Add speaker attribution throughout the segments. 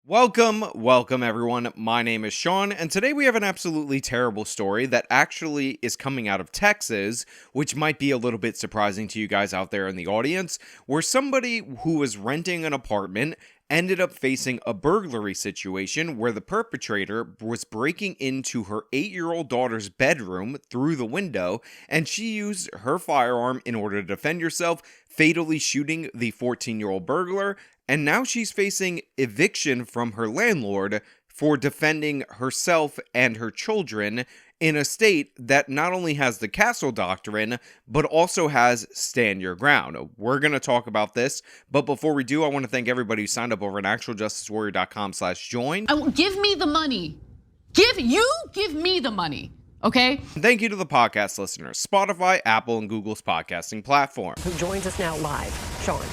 Speaker 1: Welcome everyone. My name is Sean, and today we have an absolutely terrible story that actually is coming out of Texas, which might be a little bit surprising to you guys out there in the audience, where somebody who was renting an apartment ended up facing a burglary situation where the perpetrator was breaking into her 8-year-old daughter's bedroom through the window, and she used her firearm in order to defend herself, fatally shooting the 14-year-old burglar. And now she's facing eviction from her landlord for defending herself and her children in a state that not only has the castle doctrine, but also has stand your ground. We're going to talk about this, but before we do, I want to thank everybody who signed up over at actualjusticewarrior.com/join.
Speaker 2: Give me the money. Give me the money. Okay?
Speaker 1: And thank you to the podcast listeners, Spotify, Apple, and Google's podcasting platform.
Speaker 3: Who joins us now live. Sean.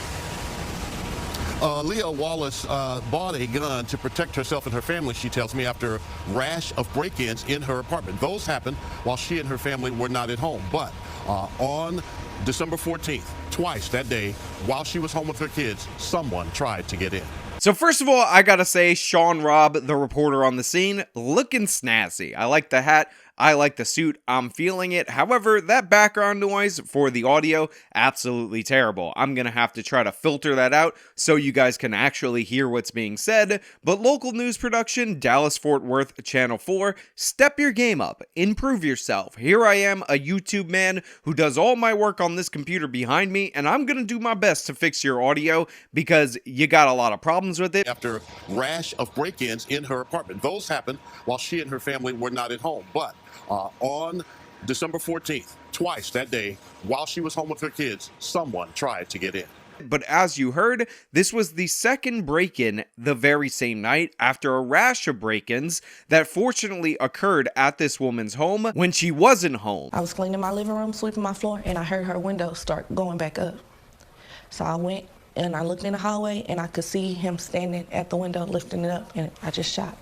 Speaker 4: Leah Wallace bought a gun to protect herself and her family, she tells me, after a rash of break-ins in her apartment. Those happened while she and her family were not at home. But on December 14th, twice that day, while she was home with her kids, someone tried to get in.
Speaker 1: So first of all, I gotta say, Sean Robb, the reporter on the scene, looking snazzy. I like the hat. I like the suit, I'm feeling it. However, that background noise for the audio, absolutely terrible. I'm gonna have to try to filter that out so you guys can actually hear what's being said. But local news production, Dallas-Fort Worth, Channel 4, step your game up, improve yourself. Here I am, a YouTube man who does all my work on this computer behind me, and I'm gonna do my best to fix your audio because you got a lot of problems with it.
Speaker 4: After a rash of break-ins in her apartment. Those happened while she and her family were not at home. But on December 14th, twice that day, while she was home with her kids, someone tried to get in.
Speaker 1: But as you heard, this was the second break-in the very same night after a rash of break-ins that fortunately occurred at this woman's home when she wasn't home.
Speaker 5: I was cleaning my living room, sweeping my floor, and I heard her window start going back up. So I went and I looked in the hallway and I could see him standing at the window lifting it up, and I just shot.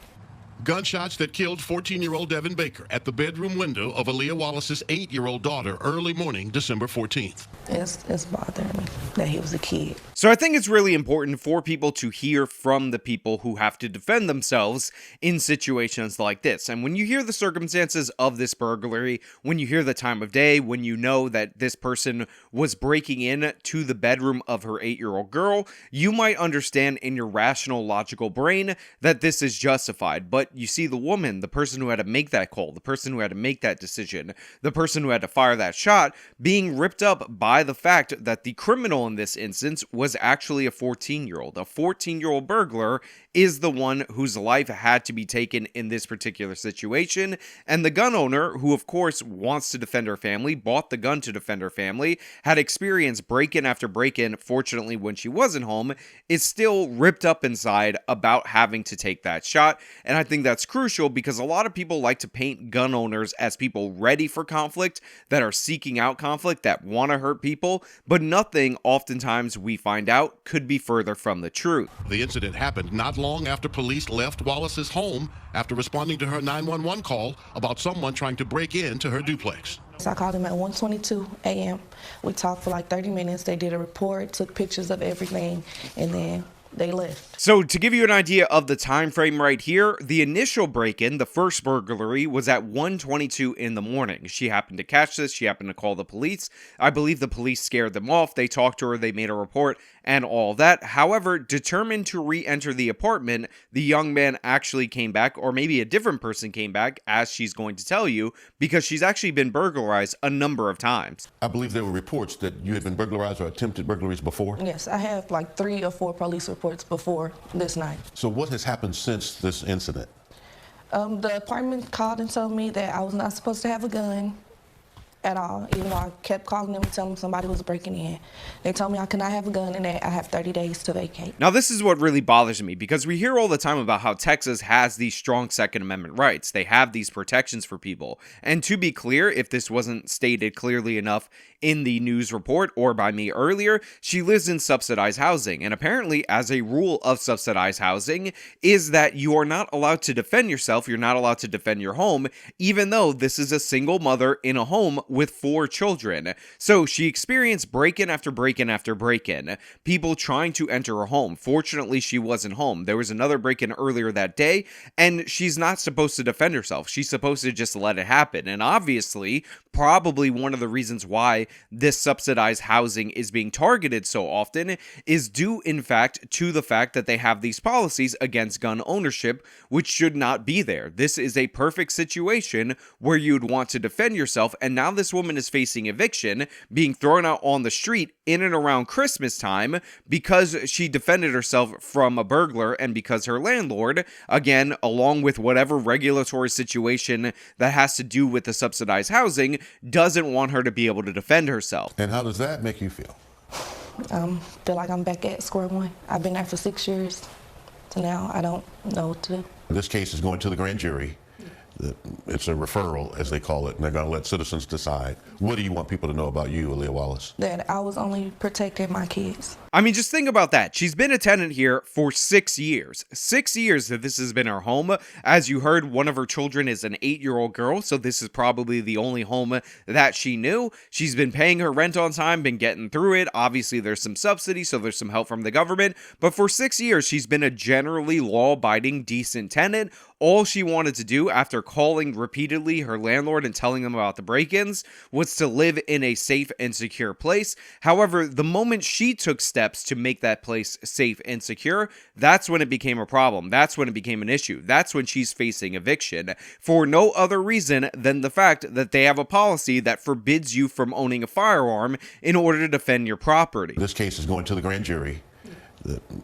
Speaker 4: Gunshots that killed 14-year-old Devin Baker at the bedroom window of Aaliyah Wallace's 8-year-old daughter early morning, December 14th.
Speaker 5: It's bothering me that he was a kid.
Speaker 1: So I think it's really important for people to hear from the people who have to defend themselves in situations like this. And when you hear the circumstances of this burglary, when you hear the time of day, when you know that this person was breaking in to the bedroom of her 8-year-old girl, you might understand in your rational, logical brain that this is justified. But you see the woman, the person who had to make that call, the person who had to make that decision, the person who had to fire that shot, being ripped up by the fact that the criminal in this instance was actually a 14-year-old. A 14-year-old burglar is the one whose life had to be taken in this particular situation. And the gun owner, who of course wants to defend her family, bought the gun to defend her family, had experienced break-in after break-in, fortunately when she wasn't home, is still ripped up inside about having to take that shot. And I think that's crucial because a lot of people like to paint gun owners as people ready for conflict, that are seeking out conflict, that want to hurt people, but nothing oftentimes we find out could be further from the truth.
Speaker 4: The incident happened not long after police left Wallace's home after responding to her 911 call about someone trying to break into her duplex.
Speaker 5: So I called him at 1:22 a.m. We talked for like 30 minutes. They did a report, took pictures of everything, and then they left.
Speaker 1: So to give you an idea of the time frame right here, the initial break-in, the first burglary, was at 1:22 in the morning. She happened to catch this. She happened to call the police. I believe the police scared them off. They talked to her. They made a report and all that. However, determined to re-enter the apartment, the young man actually came back, or maybe a different person came back, as she's going to tell you, because she's actually been burglarized a number of times.
Speaker 4: I believe there were reports that you had been burglarized or attempted burglaries before.
Speaker 5: Yes, I have like 3 or 4 police reports before this night.
Speaker 4: So what has happened since this incident?
Speaker 5: The apartment called and told me that I was not supposed to have a gun at all, even though I kept calling them and telling them somebody was breaking in. They told me I could not have a gun and that I have 30 days to vacate.
Speaker 1: Now, this is what really bothers me, because we hear all the time about how Texas has these strong Second Amendment rights. They have these protections for people. And to be clear, if this wasn't stated clearly enough in the news report or by me earlier, she lives in subsidized housing. And apparently, as a rule of subsidized housing, is that you are not allowed to defend yourself. You're not allowed to defend your home, even though this is a single mother in a home with 4 children. So she experienced break-in after break-in after break-in. People trying to enter her home. Fortunately, she wasn't home. There was another break-in earlier that day, and she's not supposed to defend herself. She's supposed to just let it happen. And obviously, probably one of the reasons why this subsidized housing is being targeted so often is due, in fact, to the fact that they have these policies against gun ownership, which should not be there. This is a perfect situation where you'd want to defend yourself, and now this woman is facing eviction, being thrown out on the street in and around Christmas time because she defended herself from a burglar and because her landlord, again, along with whatever regulatory situation that has to do with the subsidized housing, doesn't want her to be able to defend herself.
Speaker 4: And how does that make you feel?
Speaker 5: Feel like I'm back at square one. I've been there for 6 years, so now I don't know what to do.
Speaker 4: This case is going to the grand jury. It's a referral, as they call it, and they're going to let citizens decide. What do you want people to know about you, Aaliyah Wallace?
Speaker 5: That I was only protecting my kids.
Speaker 1: I mean, just think about that. She's been a tenant here for 6 years. 6 years that this has been her home. As you heard, one of her children is an 8-year-old girl, so this is probably the only home that she knew. She's been paying her rent on time, been getting through it. Obviously, there's some subsidy, so there's some help from the government. But for 6 years, she's been a generally law-abiding, decent tenant. All she wanted to do after calling repeatedly her landlord and telling them about the break-ins was to live in a safe and secure place. However, the moment she took steps to make that place safe and secure, that's when it became a problem. That's when it became an issue. That's when she's facing eviction for no other reason than the fact that they have a policy that forbids you from owning a firearm in order to defend your property.
Speaker 4: This case is going to the grand jury.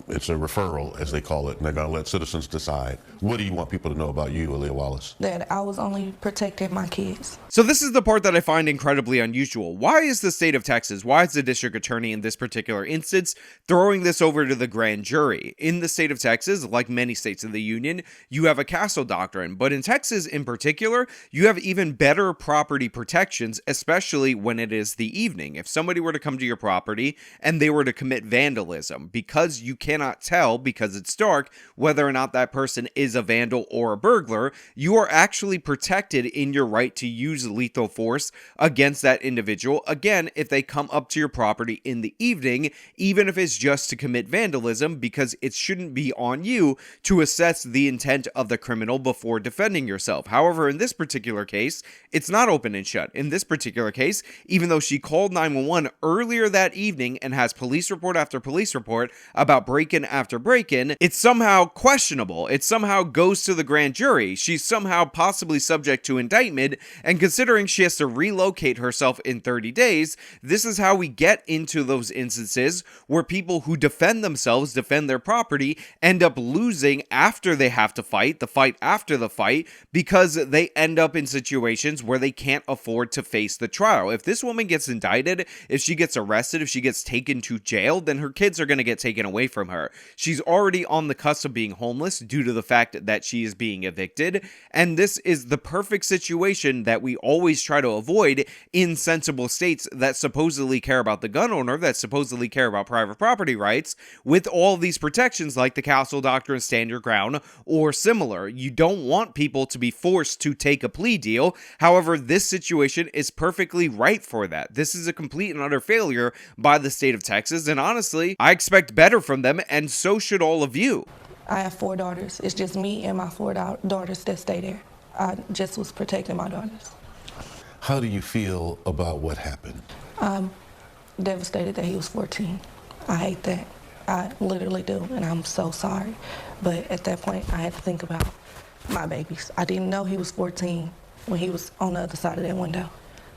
Speaker 4: It's a referral, as they call it, and they're going to let citizens decide. What do you want people to know about you, Aaliyah Wallace?
Speaker 5: That I was only protecting my kids.
Speaker 1: So this is the part that I find incredibly unusual. Why is the state of Texas, why is the district attorney in this particular instance throwing this over to the grand jury? In the state of Texas, like many states in the union, you have a castle doctrine, but in Texas in particular, you have even better property protections, especially when it is the evening. If somebody were to come to your property and they were to commit vandalism, because you cannot tell, because it's dark, whether or not that person is a vandal or a burglar, you are actually protected in your right to use lethal force against that individual. Again, if they come up to your property in the evening, even if it's just to commit vandalism, because it shouldn't be on you to assess the intent of the criminal before defending yourself. However, in this particular case, it's not open and shut. In this particular case, even though she called 911 earlier that evening and has police report after police report about break-in after break-in, it's somehow questionable. It somehow goes to the grand jury. She's somehow possibly subject to indictment, and considering she has to relocate herself in 30 days, this is how we get into those instances where people who defend themselves, defend their property, end up losing after they have to fight, the fight after the fight, because they end up in situations where they can't afford to face the trial. If this woman gets indicted, if she gets arrested, if she gets taken to jail, then her kids are going to get taken away from her. She's already on the cusp of being homeless due to the fact that she is being evicted, and this is the perfect situation that we always try to avoid in sensible states that supposedly care about the gun owner, that supposedly care about private property rights, with all these protections like the castle doctrine, stand your ground, or similar. You don't want people to be forced to take a plea deal. However, this situation is perfectly right for that. This is a complete and utter failure by the state of Texas, and honestly, I expect better from them, and so should all of you.
Speaker 5: I have 4 daughters. It's just me and my 4 daughters that stay there. I just was protecting my daughters.
Speaker 4: How do you feel about what happened?
Speaker 5: I'm devastated that he was 14. I hate that. I literally do, and I'm so sorry. But at that point, I had to think about my babies. I didn't know he was 14 when he was on the other side of that window.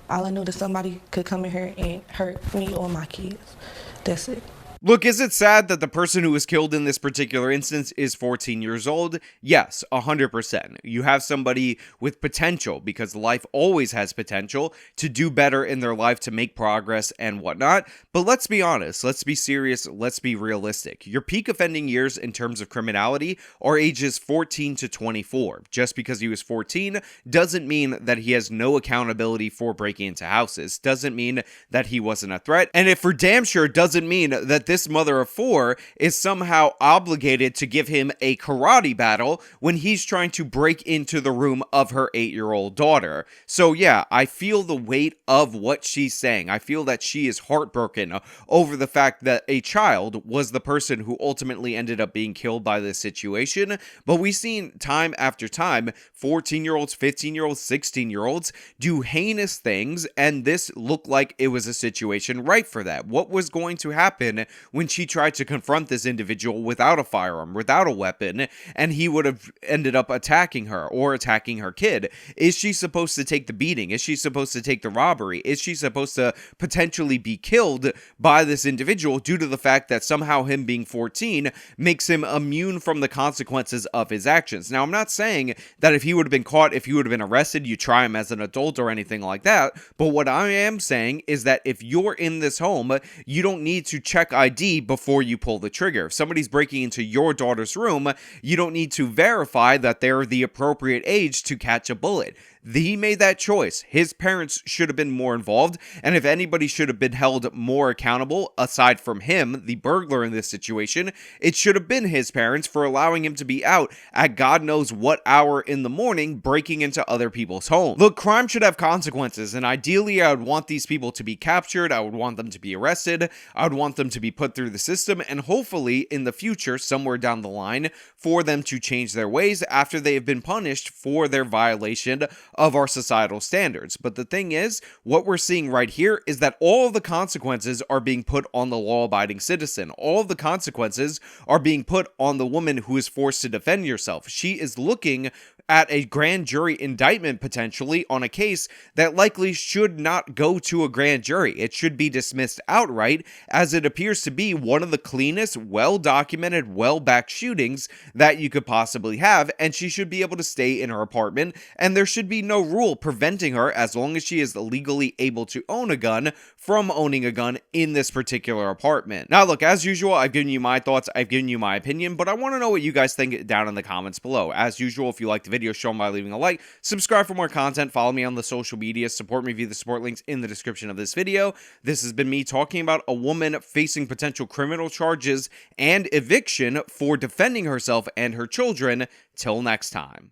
Speaker 5: All I knew that somebody could come in here and hurt me or my kids. That's it.
Speaker 1: Look, is it sad that the person who was killed in this particular instance is 14 years old? Yes, 100%. You have somebody with potential, because life always has potential, to do better in their life, to make progress and whatnot. But let's be honest, let's be serious, let's be realistic. Your peak offending years in terms of criminality are ages 14 to 24. Just because he was 14 doesn't mean that he has no accountability for breaking into houses, doesn't mean that he wasn't a threat, and it for damn sure doesn't mean that this mother of four is somehow obligated to give him a karate battle when he's trying to break into the room of her 8-year-old daughter. So yeah, I feel the weight of what she's saying. I feel that she is heartbroken over the fact that a child was the person who ultimately ended up being killed by this situation. But we've seen time after time 14-year-olds, 15-year-olds, 16-year-olds do heinous things, and this looked like it was a situation right for that. What was going to happen when she tried to confront this individual without a firearm, without a weapon, and he would have ended up attacking her or attacking her kid? Is she supposed to take the beating? Is she supposed to take the robbery? Is she supposed to potentially be killed by this individual due to the fact that somehow him being 14 makes him immune from the consequences of his actions? Now, I'm not saying that if he would have been caught, if he would have been arrested, you try him as an adult or anything like that. But what I am saying is that if you're in this home, you don't need to check ID before you pull the trigger. If somebody's breaking into your daughter's room, you don't need to verify that they're the appropriate age to catch a bullet. He made that choice. His parents should have been more involved, and if anybody should have been held more accountable, aside from him, the burglar in this situation, it should have been his parents for allowing him to be out at God knows what hour in the morning breaking into other people's homes. Look, crime should have consequences, and ideally I would want these people to be captured, I would want them to be arrested, I would want them to be put through the system, and hopefully in the future, somewhere down the line, for them to change their ways after they have been punished for their violation of our societal standards. But the thing is, what we're seeing right here is that all of the consequences are being put on the law-abiding citizen. All of the consequences are being put on the woman who is forced to defend herself. She is looking at a grand jury indictment potentially on a case that likely should not go to a grand jury. It should be dismissed outright, as it appears to be one of the cleanest, well-documented, well-backed shootings that you could possibly have, and she should be able to stay in her apartment, and there should be no rule preventing her, as long as she is legally able to own a gun, from owning a gun in this particular apartment. Now look, as usual, I've given you my thoughts, I've given you my opinion, but I want to know what you guys think down in the comments below. As usual, if you like the video, show them by leaving a like, subscribe for more content, follow me on the social media, support me via the support links in the description of this video. This has been me talking about a woman facing potential criminal charges and eviction for defending herself and her children. Till next time.